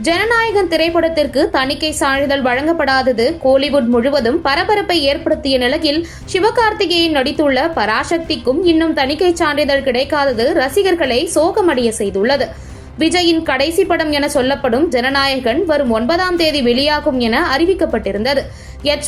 ஜனநாயகன் திரைப்படத்திற்கு தணிக்கை சான்றிதழ் வழங்கப்படாதது கோலிவுட் முழுவதும் பரபரப்பை ஏற்படுத்திய நிலையில் சிவகார்த்திகேயன் நடித்துள்ள பராசக்திக்கும் இன்னும் தணிக்கை சான்றிதழ் கிடைக்காதது ரசிகர்களை சோகமடைய செய்துள்ளது. விஜயின் கடைசி படம் என சொல்லப்படும் ஜனநாயகன் வரும் 9ஆம் தேதி வெளியாகும் என அறிவிக்கப்பட்டிருந்தது.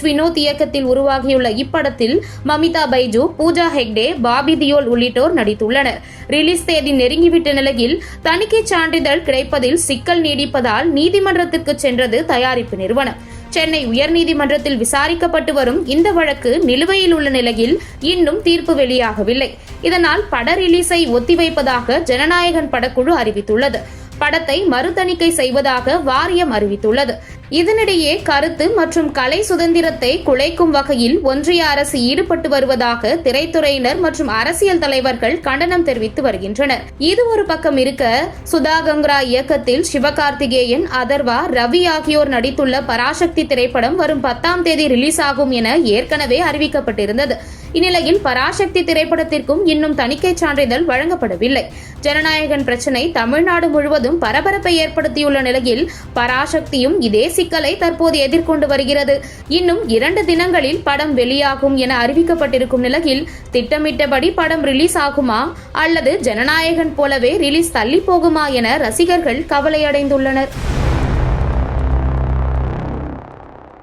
வினோத் இயக்கத்தில் உருவாகியுள்ள இப்படத்தில் மமிதா பைஜு, பூஜா ஹெக்டே, பாபி தியோல் உள்ளிட்டோர் நடித்துள்ளனர். ரிலீஸ் தேதி நெருங்கிவிட்ட நிலையில் தணிக்கை சான்றிதழ் கிடைப்பதில் சிக்கல் நீடிப்பதால் நீதிமன்றத்திற்கு சென்றது தயாரிப்பு நிறுவனம். சென்னை உயர்நீதிமன்றத்தில் விசாரிக்கப்பட்டு வரும் இந்த வழக்கு நிலுவையில் உள்ள நிலையில் இன்னும் தீர்ப்பு வெளியாகவில்லை. இதனால் பட ரிலீஸை ஒத்திவைப்பதாக ஜனநாயகன் படக்குழு அறிவித்துள்ளது. படத்தை மறுதணிக்கை செய்வதாக வாரியம் அறிவித்துள்ளது. இதனிடையே கருத்து மற்றும் கலை சுதந்திரத்தை குலைக்கும் வகையில் ஒன்றிய அரசு ஈடுபட்டு வருவதாக திரைத்துறையினர் மற்றும் அரசியல் தலைவர்கள் கண்டனம் தெரிவித்து வருகின்றனர். இது ஒரு பக்கம் இருக்க, சுதா கங்ரா இயக்கத்தில் சிவகார்த்திகேயன், அதர்வா, ரவி ஆகியோர் நடித்துள்ள பராசக்தி திரைப்படம் வரும் 10ஆம் தேதி ரிலீஸ் ஆகும் என ஏற்கனவே அறிவிக்கப்பட்டிருந்தது. இந்நிலையில் பராசக்தி திரைப்படத்திற்கும் இன்னும் தணிக்கை சான்றிதழ் வழங்கப்படவில்லை. ஜனநாயகன் பிரச்சினை தமிழ்நாடு முழுவதும் பரபரப்பை ஏற்படுத்தியுள்ள நிலையில் பராசக்தியும் இதே சிக்கலை தற்போது எதிர்கொண்டு வருகிறது. இன்னும் 2 தினங்களில் படம் வெளியாகும் என அறிவிக்கப்பட்டிருக்கும் நிலையில் திட்டமிட்டபடி படம் ரிலீஸ் ஆகுமா அல்லது ஜனநாயகன் போலவே ரிலீஸ் தள்ளி போகுமா என ரசிகர்கள் கவலையடைந்துள்ளனர்.